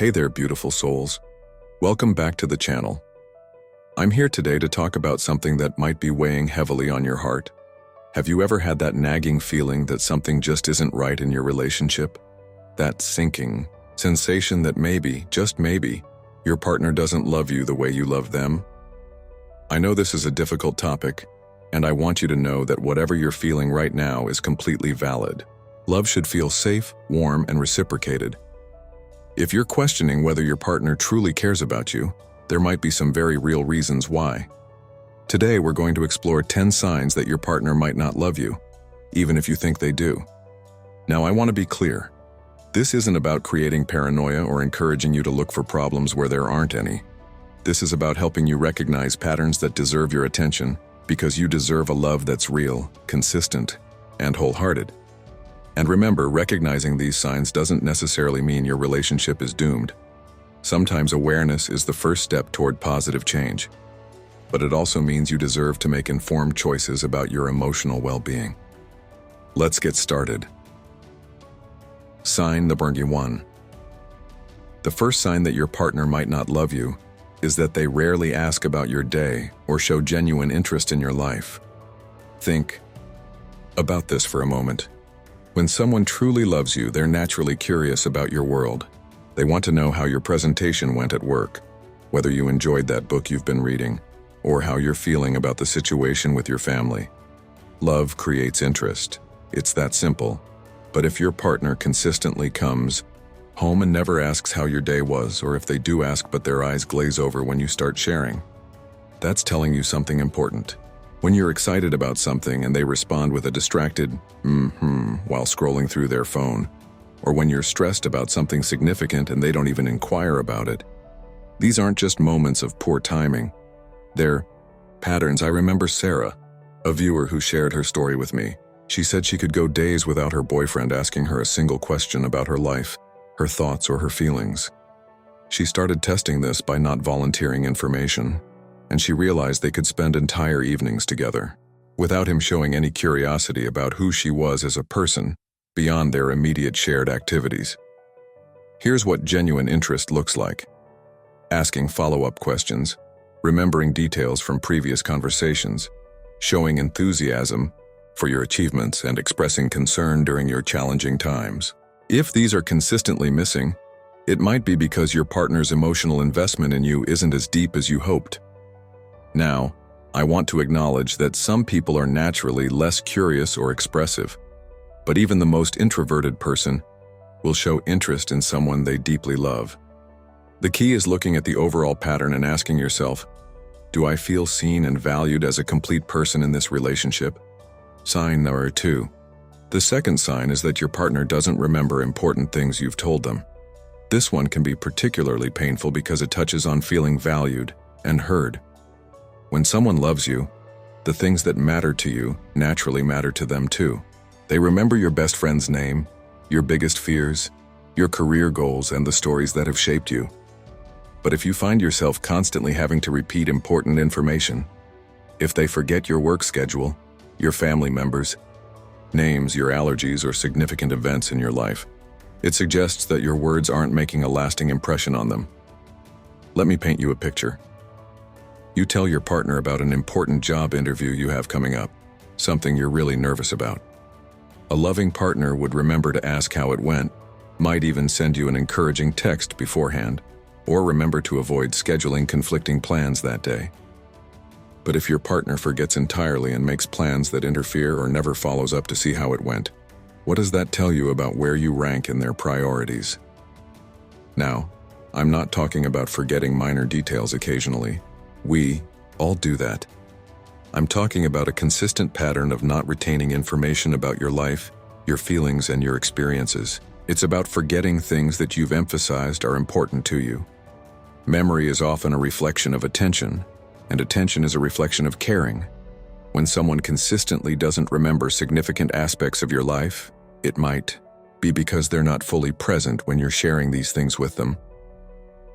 Hey there, beautiful souls. Welcome back to the channel. I'm here today to talk about something that might be weighing heavily on your heart. Have you ever had that nagging feeling that something just isn't right in your relationship? That sinking sensation that maybe, just maybe, your partner doesn't love you the way you love them? I know this is a difficult topic, and I want you to know that whatever you're feeling right now is completely valid. Love should feel safe, warm, and reciprocated. If you're questioning whether your partner truly cares about you, there might be some very real reasons why. Today, we're going to explore 10 signs that your partner might not love you, even if you think they do. Now, I want to be clear. This isn't about creating paranoia or encouraging you to look for problems where there aren't any. This is about helping you recognize patterns that deserve your attention, because you deserve a love that's real, consistent, and wholehearted. And remember, recognizing these signs doesn't necessarily mean your relationship is doomed. Sometimes awareness is the first step toward positive change. But it also means you deserve to make informed choices about your emotional well-being. Let's get started. Sign the Burny One. The first sign that your partner might not love you is that they rarely ask about your day or show genuine interest in your life. Think about this for a moment. When someone truly loves you, they're naturally curious about your world. They want to know how your presentation went at work, whether you enjoyed that book you've been reading, or how you're feeling about the situation with your family. Love creates interest. It's that simple. But if your partner consistently comes home and never asks how your day was, or if they do ask but their eyes glaze over when you start sharing, that's telling you something important. When you're excited about something and they respond with a distracted while scrolling through their phone, or when you're stressed about something significant and they don't even inquire about it, these aren't just moments of poor timing. They're patterns. I remember Sarah, a viewer who shared her story with me. She said she could go days without her boyfriend asking her a single question about her life, her thoughts, or her feelings. She started testing this by not volunteering information, and she realized they could spend entire evenings together, without him showing any curiosity about who she was as a person, beyond their immediate shared activities. Here's what genuine interest looks like. Asking follow-up questions, remembering details from previous conversations, showing enthusiasm for your achievements, and expressing concern during your challenging times. If these are consistently missing, it might be because your partner's emotional investment in you isn't as deep as you hoped. Now, I want to acknowledge that some people are naturally less curious or expressive, but even the most introverted person will show interest in someone they deeply love. The key is looking at the overall pattern and asking yourself, do I feel seen and valued as a complete person in this relationship? Sign number 2. The second sign is that your partner doesn't remember important things you've told them. This one can be particularly painful because it touches on feeling valued and heard. When someone loves you, the things that matter to you naturally matter to them too. They remember your best friend's name, your biggest fears, your career goals, and the stories that have shaped you. But if you find yourself constantly having to repeat important information, if they forget your work schedule, your family members' names, your allergies, or significant events in your life, it suggests that your words aren't making a lasting impression on them. Let me paint you a picture. You tell your partner about an important job interview you have coming up, something you're really nervous about. A loving partner would remember to ask how it went, might even send you an encouraging text beforehand, or remember to avoid scheduling conflicting plans that day. But if your partner forgets entirely and makes plans that interfere or never follows up to see how it went, what does that tell you about where you rank in their priorities? Now, I'm not talking about forgetting minor details occasionally. We all do that. I'm talking about a consistent pattern of not retaining information about your life, your feelings, and your experiences. It's about forgetting things that you've emphasized are important to you. Memory is often a reflection of attention, and attention is a reflection of caring. When someone consistently doesn't remember significant aspects of your life, it might be because they're not fully present when you're sharing these things with them.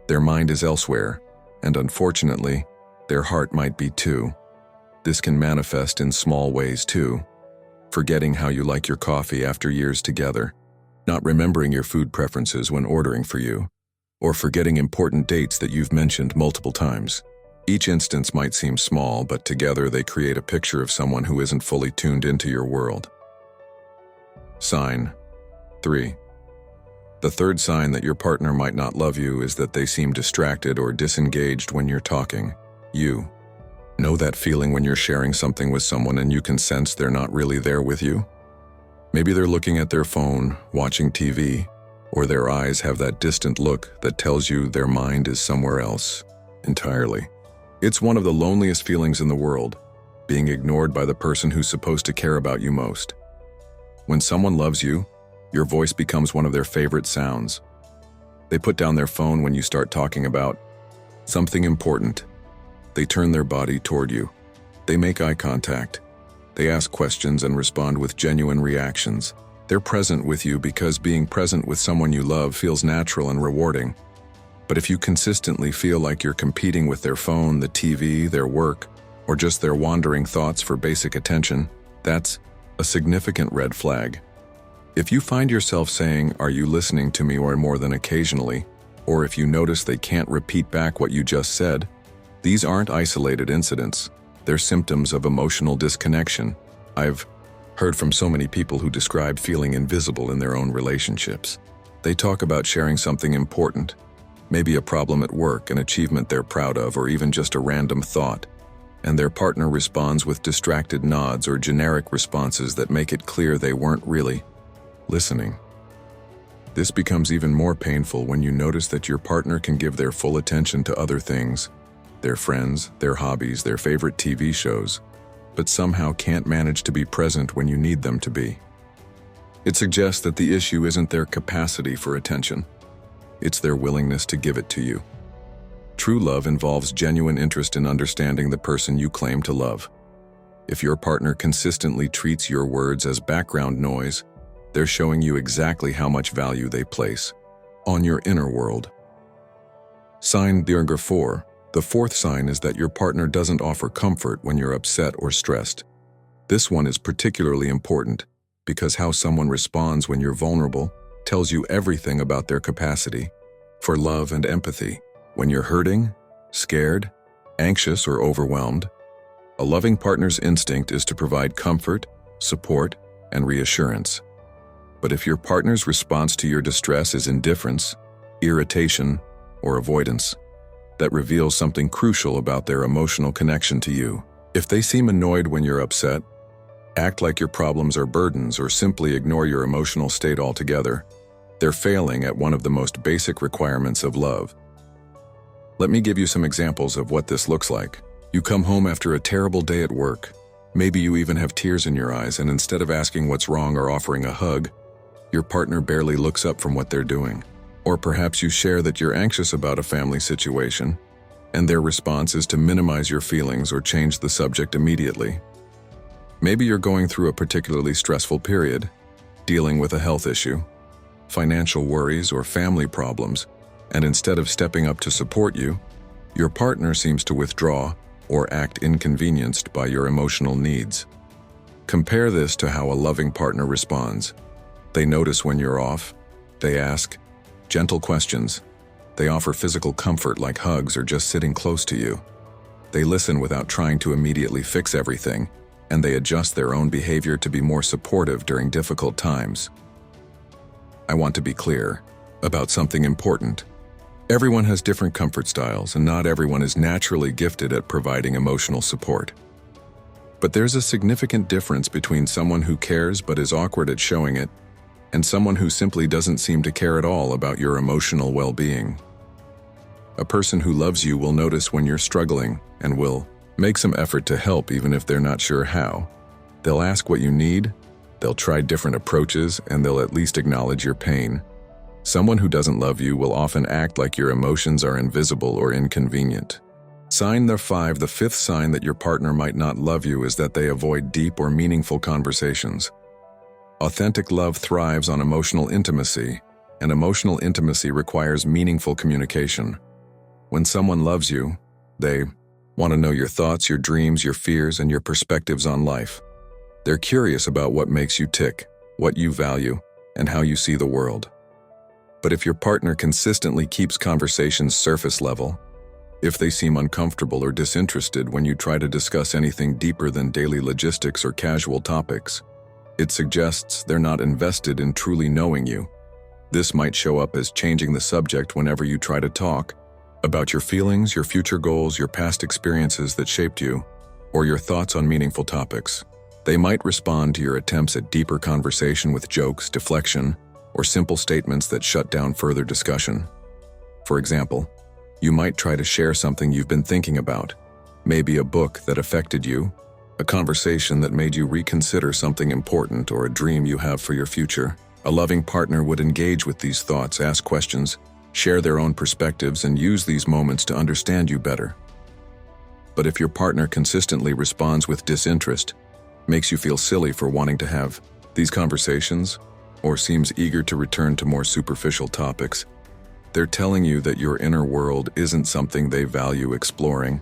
Their mind is elsewhere, and unfortunately, their heart might be too. This can manifest in small ways too. Forgetting how you like your coffee after years together, not remembering your food preferences when ordering for you, or forgetting important dates that you've mentioned multiple times. Each instance might seem small, but together they create a picture of someone who isn't fully tuned into your world. Sign 3. The third sign that your partner might not love you is that they seem distracted or disengaged when you're talking. You know that feeling when you're sharing something with someone and you can sense they're not really there with you? Maybe they're looking at their phone, watching TV, or their eyes have that distant look that tells you their mind is somewhere else entirely. It's one of the loneliest feelings in the world, being ignored by the person who's supposed to care about you most. When someone loves you, your voice becomes one of their favorite sounds. They put down their phone when you start talking about something important. They turn their body toward you. They make eye contact. They ask questions and respond with genuine reactions. They're present with you because being present with someone you love feels natural and rewarding. But if you consistently feel like you're competing with their phone, the TV, their work, or just their wandering thoughts for basic attention, that's a significant red flag. If you find yourself saying, "Are you listening to me?" or more than occasionally, or if you notice they can't repeat back what you just said, these aren't isolated incidents. They're symptoms of emotional disconnection. I've heard from so many people who describe feeling invisible in their own relationships. They talk about sharing something important, maybe a problem at work, an achievement they're proud of, or even just a random thought, and their partner responds with distracted nods or generic responses that make it clear they weren't really listening. This becomes even more painful when you notice that your partner can give their full attention to other things, their friends, their hobbies, their favorite TV shows, but somehow can't manage to be present when you need them to be. It suggests that the issue isn't their capacity for attention. It's their willingness to give it to you. True love involves genuine interest in understanding the person you claim to love. If your partner consistently treats your words as background noise, they're showing you exactly how much value they place on your inner world. Sign number 4. The fourth sign is that your partner doesn't offer comfort when you're upset or stressed. This one is particularly important because how someone responds when you're vulnerable tells you everything about their capacity for love and empathy. When you're hurting, scared, anxious, or overwhelmed, a loving partner's instinct is to provide comfort, support, and reassurance. But if your partner's response to your distress is indifference, irritation, or avoidance, that reveals something crucial about their emotional connection to you. If they seem annoyed when you're upset, act like your problems are burdens, or simply ignore your emotional state altogether, they're failing at one of the most basic requirements of love. Let me give you some examples of what this looks like. You come home after a terrible day at work. Maybe you even have tears in your eyes, and instead of asking what's wrong or offering a hug, your partner barely looks up from what they're doing. Or perhaps you share that you're anxious about a family situation, and their response is to minimize your feelings or change the subject immediately. Maybe you're going through a particularly stressful period, dealing with a health issue, financial worries, or family problems, and instead of stepping up to support you, your partner seems to withdraw or act inconvenienced by your emotional needs. Compare this to how a loving partner responds. They notice when you're off. They ask gentle questions. They offer physical comfort like hugs or just sitting close to you. They listen without trying to immediately fix everything, and they adjust their own behavior to be more supportive during difficult times. I want to be clear about something important. Everyone has different comfort styles, and not everyone is naturally gifted at providing emotional support. But there's a significant difference between someone who cares but is awkward at showing it, and someone who simply doesn't seem to care at all about your emotional well-being. A person who loves you will notice when you're struggling and will make some effort to help even if they're not sure how. They'll ask what you need, they'll try different approaches, and they'll at least acknowledge your pain. Someone who doesn't love you will often act like your emotions are invisible or inconvenient. Sign number 5. The fifth sign that your partner might not love you is that they avoid deep or meaningful conversations. Authentic love thrives on emotional intimacy, and emotional intimacy requires meaningful communication. When someone loves you, they want to know your thoughts, your dreams, your fears, and your perspectives on life. They're curious about what makes you tick, what you value, and how you see the world. But if your partner consistently keeps conversations surface level, if they seem uncomfortable or disinterested when you try to discuss anything deeper than daily logistics or casual topics, it suggests they're not invested in truly knowing you. This might show up as changing the subject whenever you try to talk about your feelings, your future goals, your past experiences that shaped you, or your thoughts on meaningful topics. They might respond to your attempts at deeper conversation with jokes, deflection, or simple statements that shut down further discussion. For example, you might try to share something you've been thinking about, maybe a book that affected you, a conversation that made you reconsider something important, or a dream you have for your future. A loving partner would engage with these thoughts, ask questions, share their own perspectives, and use these moments to understand you better. But if your partner consistently responds with disinterest, makes you feel silly for wanting to have these conversations, or seems eager to return to more superficial topics, they're telling you that your inner world isn't something they value exploring.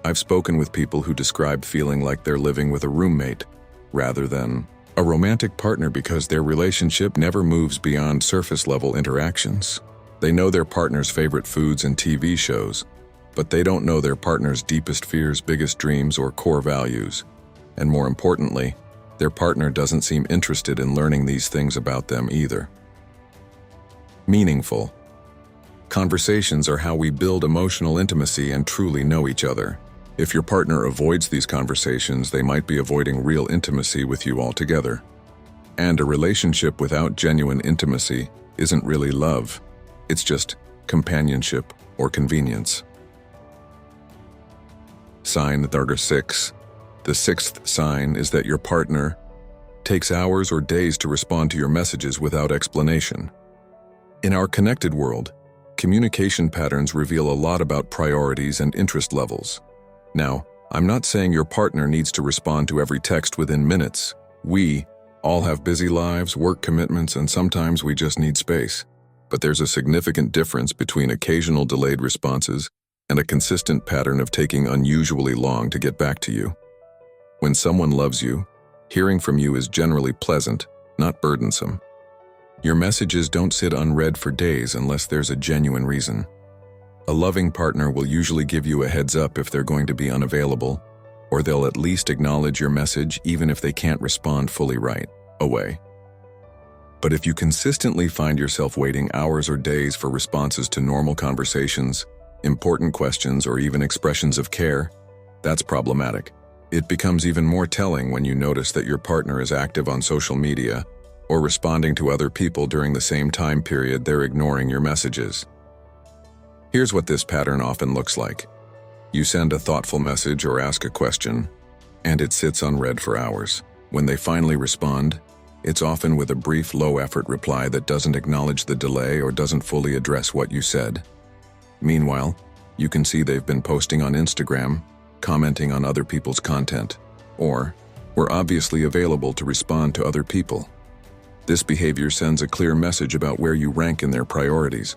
I've spoken with people who describe feeling like they're living with a roommate rather than a romantic partner because their relationship never moves beyond surface-level interactions. They know their partner's favorite foods and TV shows, but they don't know their partner's deepest fears, biggest dreams, or core values. And more importantly, their partner doesn't seem interested in learning these things about them either. Meaningful conversations are how we build emotional intimacy and truly know each other. If your partner avoids these conversations, they might be avoiding real intimacy with you altogether. And a relationship without genuine intimacy isn't really love. It's just companionship or convenience. Sign number 6. The sixth sign is that your partner takes hours or days to respond to your messages without explanation. In our connected world, communication patterns reveal a lot about priorities and interest levels. Now, I'm not saying your partner needs to respond to every text within minutes. We all have busy lives, work commitments, and sometimes we just need space. But there's a significant difference between occasional delayed responses and a consistent pattern of taking unusually long to get back to you. When someone loves you, hearing from you is generally pleasant, not burdensome. Your messages don't sit unread for days unless there's a genuine reason. A loving partner will usually give you a heads up if they're going to be unavailable, or they'll at least acknowledge your message even if they can't respond fully right away. But if you consistently find yourself waiting hours or days for responses to normal conversations, important questions, or even expressions of care, that's problematic. It becomes even more telling when you notice that your partner is active on social media or responding to other people during the same time period they're ignoring your messages. Here's what this pattern often looks like. You send a thoughtful message or ask a question, and it sits unread for hours. When they finally respond, it's often with a brief, low-effort reply that doesn't acknowledge the delay or doesn't fully address what you said. Meanwhile, you can see they've been posting on Instagram, commenting on other people's content, or were obviously available to respond to other people. This behavior sends a clear message about where you rank in their priorities.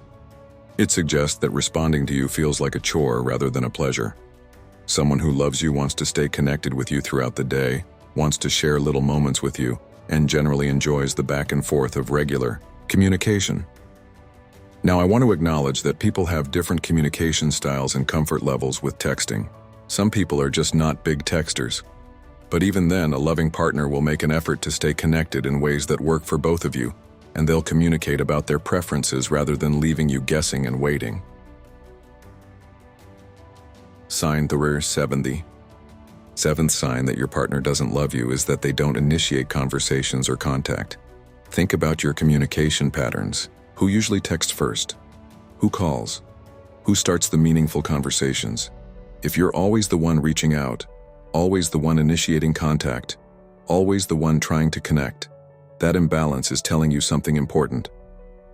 It suggests that responding to you feels like a chore rather than a pleasure. Someone who loves you wants to stay connected with you throughout the day, wants to share little moments with you, and generally enjoys the back and forth of regular communication. Now, I want to acknowledge that people have different communication styles and comfort levels with texting. Some people are just not big texters. But even then, a loving partner will make an effort to stay connected in ways that work for both of you, and they'll communicate about their preferences rather than leaving you guessing and waiting. Sign number 7. The seventh sign that your partner doesn't love you is that they don't initiate conversations or contact. Think about your communication patterns. Who usually texts first? Who calls? Who starts the meaningful conversations? If you're always the one reaching out, always the one initiating contact, always the one trying to connect, that imbalance is telling you something important.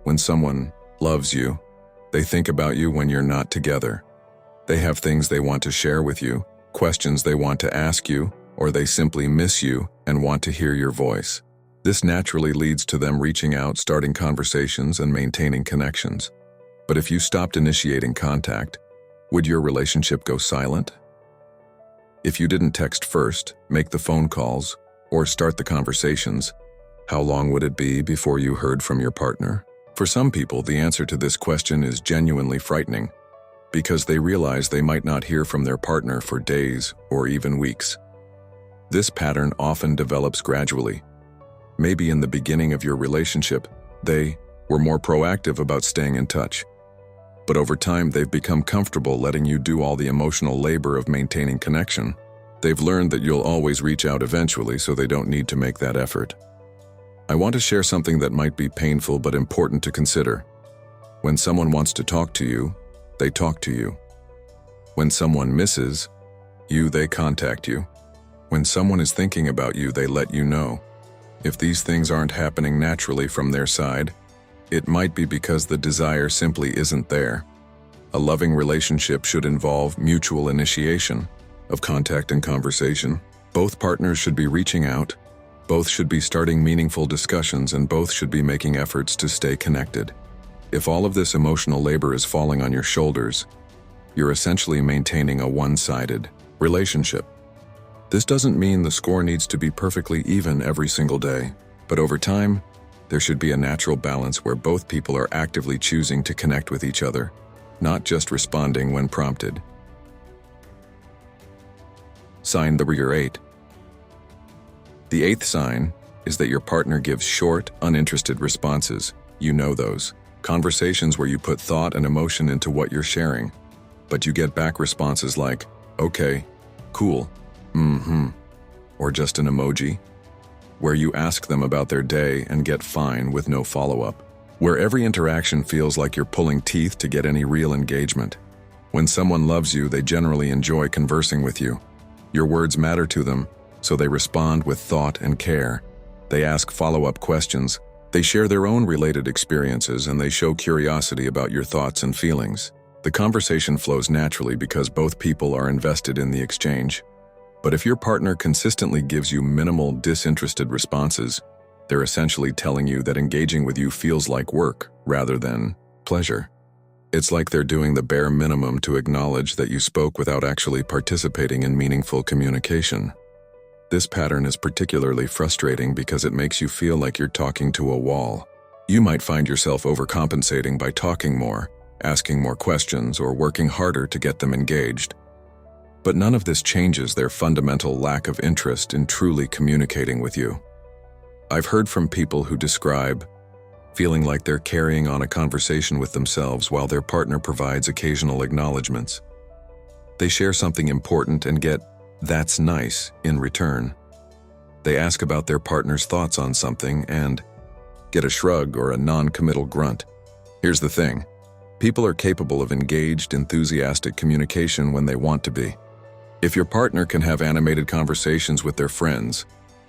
When someone loves you, they think about you when you're not together. They have things they want to share with you, questions they want to ask you, or they simply miss you and want to hear your voice. This naturally leads to them reaching out, starting conversations, and maintaining connections. But if you stopped initiating contact, would your relationship go silent? If you didn't text first, make the phone calls, or start the conversations, how long would it be before you heard from your partner? For some people, the answer to this question is genuinely frightening, because they realize they might not hear from their partner for days or even weeks. This pattern often develops gradually. Maybe in the beginning of your relationship, they were more proactive about staying in touch. But over time, they've become comfortable letting you do all the emotional labor of maintaining connection. They've learned that you'll always reach out eventually, so they don't need to make that effort. I want to share something that might be painful but important to consider. When someone wants to talk to you, they talk to you. When someone misses you, they contact you. When someone is thinking about you, they let you know. If these things aren't happening naturally from their side, it might be because the desire simply isn't there. A loving relationship should involve mutual initiation of contact and conversation. Both partners should be reaching out, both should be starting meaningful discussions, and both should be making efforts to stay connected. If all of this emotional labor is falling on your shoulders, you're essentially maintaining a one-sided relationship. This doesn't mean the score needs to be perfectly even every single day, but over time, there should be a natural balance where both people are actively choosing to connect with each other, not just responding when prompted. Sign number 8. The 8th sign is that your partner gives short, uninterested responses. You know those. Conversations where you put thought and emotion into what you're sharing, but you get back responses like, okay, cool, or just an emoji. Where you ask them about their day and get fine with no follow-up. Where every interaction feels like you're pulling teeth to get any real engagement. When someone loves you, they generally enjoy conversing with you. Your words matter to them, so they respond with thought and care. They ask follow-up questions. They share their own related experiences, and they show curiosity about your thoughts and feelings. The conversation flows naturally because both people are invested in the exchange. But if your partner consistently gives you minimal, disinterested responses, they're essentially telling you that engaging with you feels like work rather than pleasure. It's like they're doing the bare minimum to acknowledge that you spoke without actually participating in meaningful communication. This pattern is particularly frustrating because it makes you feel like you're talking to a wall. You might find yourself overcompensating by talking more, asking more questions, or working harder to get them engaged. But none of this changes their fundamental lack of interest in truly communicating with you. I've heard from people who describe feeling like they're carrying on a conversation with themselves while their partner provides occasional acknowledgments. They share something important and get "that's nice" in return. They ask about their partner's thoughts on something and get a shrug or a non-committal grunt. Here's the thing. People are capable of engaged, enthusiastic communication when they want to be. If your partner can have animated conversations with their friends,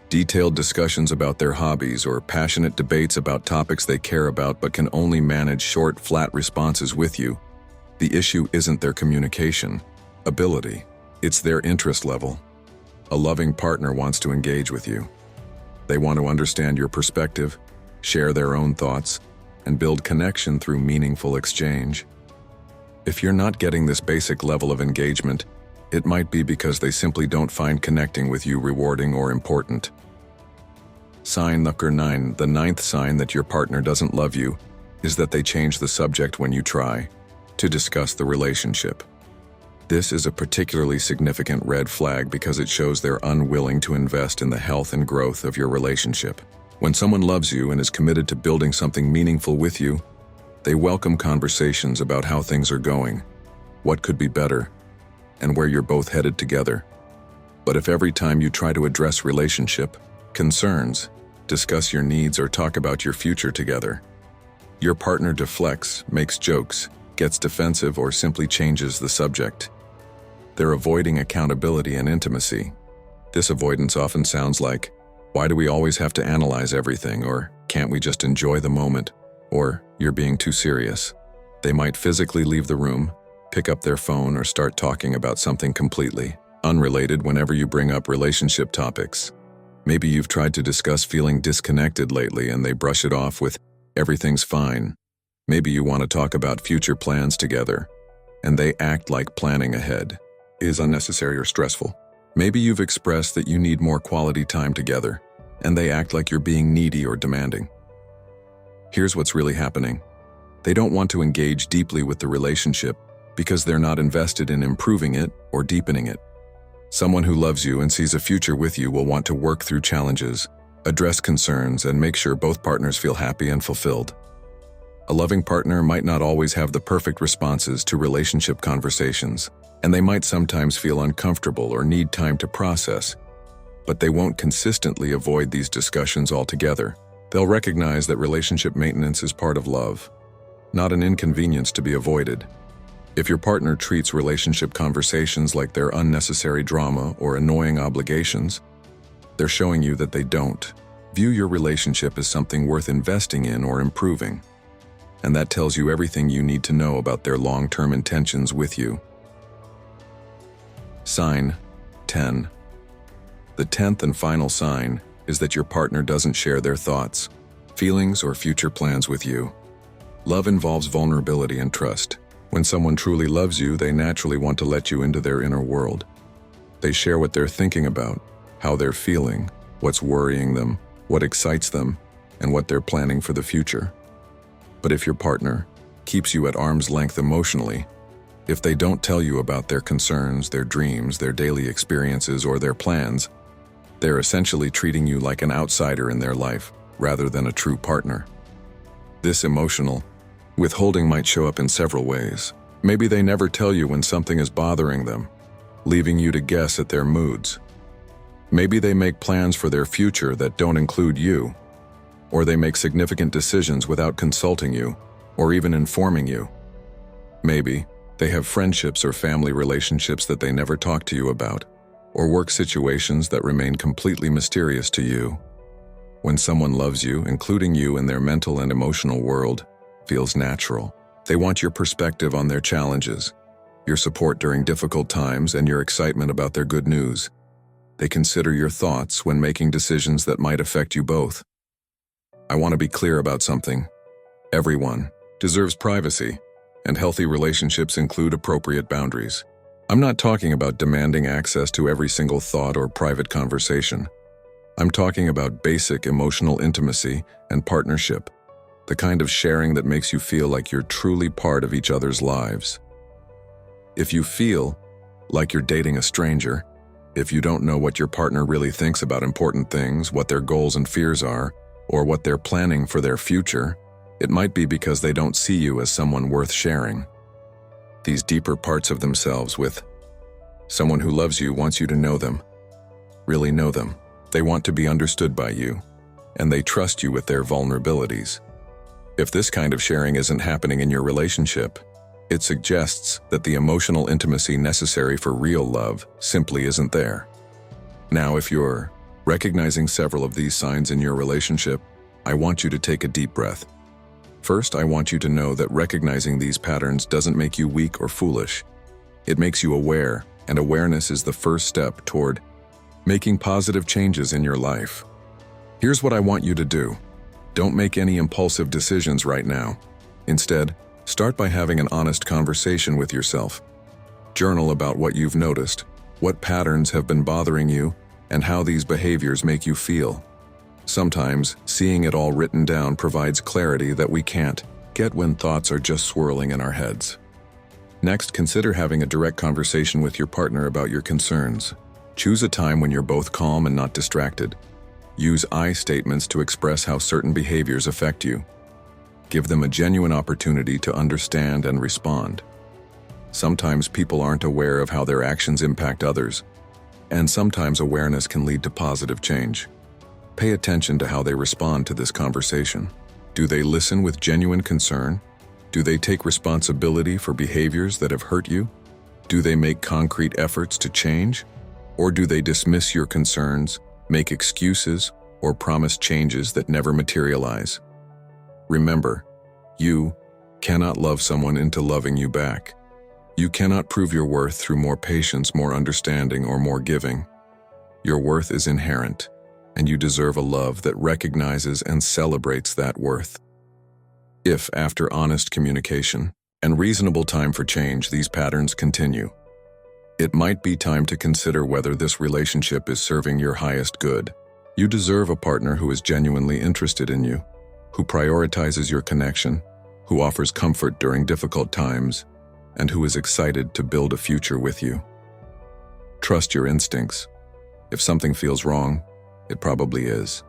detailed discussions about their hobbies, or passionate debates about topics they care about but can only manage short, flat responses with you, the issue isn't their communication ability, it's their interest level. A loving partner wants to engage with you. They want to understand your perspective, share their own thoughts, and build connection through meaningful exchange. If you're not getting this basic level of engagement, it might be because they simply don't find connecting with you rewarding or important. Sign number 9. The 9th sign that your partner doesn't love you is that they change the subject when you try to discuss the relationship. This is a particularly significant red flag because it shows they're unwilling to invest in the health and growth of your relationship. When someone loves you and is committed to building something meaningful with you, they welcome conversations about how things are going, what could be better, and where you're both headed together. But if every time you try to address relationship concerns, discuss your needs, or talk about your future together, your partner deflects, makes jokes, gets defensive, or simply changes the subject, they're avoiding accountability and intimacy. This avoidance often sounds like, "Why do we always have to analyze everything?" or "Can't we just enjoy the moment?" or "You're being too serious." They might physically leave the room, pick up their phone, or start talking about something completely unrelated whenever you bring up relationship topics. Maybe you've tried to discuss feeling disconnected lately and they brush it off with, "Everything's fine." Maybe you want to talk about future plans together, and they act like planning ahead is unnecessary or stressful. Maybe you've expressed that you need more quality time together, and they act like you're being needy or demanding. Here's what's really happening. They don't want to engage deeply with the relationship because they're not invested in improving it or deepening it. Someone who loves you and sees a future with you will want to work through challenges, address concerns, and make sure both partners feel happy and fulfilled. A loving partner might not always have the perfect responses to relationship conversations, and they might sometimes feel uncomfortable or need time to process, but they won't consistently avoid these discussions altogether. They'll recognize that relationship maintenance is part of love, not an inconvenience to be avoided. If your partner treats relationship conversations like they're unnecessary drama or annoying obligations, they're showing you that they don't view your relationship as something worth investing in or improving. And that tells you everything you need to know about their long-term intentions with you. Sign 10. The 10th and final sign is that your partner doesn't share their thoughts, feelings, or future plans with you. Love involves vulnerability and trust. When someone truly loves you, they naturally want to let you into their inner world. They share what they're thinking about, how they're feeling, what's worrying them, what excites them, and what they're planning for the future. But if your partner keeps you at arm's length emotionally, if they don't tell you about their concerns, their dreams, their daily experiences, or their plans, they're essentially treating you like an outsider in their life rather than a true partner. This emotional withholding might show up in several ways. Maybe they never tell you when something is bothering them, leaving you to guess at their moods. Maybe they make plans for their future that don't include you, or they make significant decisions without consulting you or even informing you. Maybe they have friendships or family relationships that they never talk to you about, or work situations that remain completely mysterious to you. When someone loves you, including you in their mental and emotional world, feels natural. They want your perspective on their challenges, your support during difficult times, and your excitement about their good news. They consider your thoughts when making decisions that might affect you both. I want to be clear about something. Everyone deserves privacy, and healthy relationships include appropriate boundaries. I'm not talking about demanding access to every single thought or private conversation. I'm talking about basic emotional intimacy and partnership, the kind of sharing that makes you feel like you're truly part of each other's lives. If you feel like you're dating a stranger, if you don't know what your partner really thinks about important things, what their goals and fears are, or what they're planning for their future, it might be because they don't see you as someone worth sharing. These deeper parts of themselves with someone who loves you wants you to know them, really know them. They want to be understood by you, and they trust you with their vulnerabilities. If this kind of sharing isn't happening in your relationship, it suggests that the emotional intimacy necessary for real love simply isn't there. Now, if you're recognizing several of these signs in your relationship, I want you to take a deep breath. First, I want you to know that recognizing these patterns doesn't make you weak or foolish. It makes you aware, and awareness is the first step toward making positive changes in your life. Here's what I want you to do. Don't make any impulsive decisions right now. Instead, start by having an honest conversation with yourself. Journal about what you've noticed, what patterns have been bothering you, and how these behaviors make you feel. Sometimes, seeing it all written down provides clarity that we can't get when thoughts are just swirling in our heads. Next, consider having a direct conversation with your partner about your concerns. Choose a time when you're both calm and not distracted. Use I statements to express how certain behaviors affect you. Give them a genuine opportunity to understand and respond. Sometimes people aren't aware of how their actions impact others, and sometimes awareness can lead to positive change. Pay attention to how they respond to this conversation. Do they listen with genuine concern? Do they take responsibility for behaviors that have hurt you? Do they make concrete efforts to change? Or do they dismiss your concerns, make excuses, or promise changes that never materialize? Remember, you cannot love someone into loving you back. You cannot prove your worth through more patience, more understanding, or more giving. Your worth is inherent, and you deserve a love that recognizes and celebrates that worth. If, after honest communication and reasonable time for change, these patterns continue, it might be time to consider whether this relationship is serving your highest good. You deserve a partner who is genuinely interested in you, who prioritizes your connection, who offers comfort during difficult times, and who is excited to build a future with you. Trust your instincts. If something feels wrong, it probably is.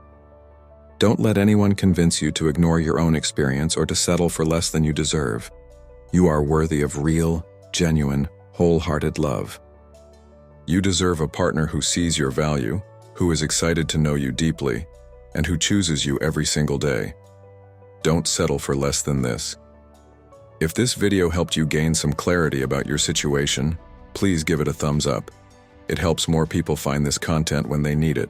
Don't let anyone convince you to ignore your own experience or to settle for less than you deserve. You are worthy of real, genuine, wholehearted love. You deserve a partner who sees your value, who is excited to know you deeply, and who chooses you every single day. Don't settle for less than this. If this video helped you gain some clarity about your situation, please give it a thumbs up. It helps more people find this content when they need it.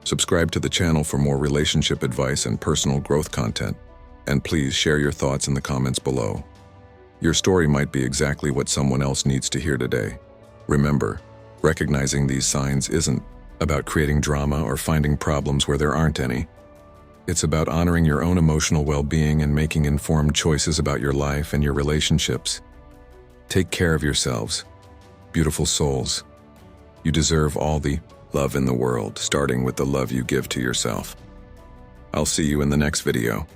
Subscribe to the channel for more relationship advice and personal growth content, and please share your thoughts in the comments below. Your story might be exactly what someone else needs to hear today. Remember, recognizing these signs isn't about creating drama or finding problems where there aren't any. It's about honoring your own emotional well-being and making informed choices about your life and your relationships. Take care of yourselves, beautiful souls. You deserve all the love in the world, starting with the love you give to yourself. I'll see you in the next video.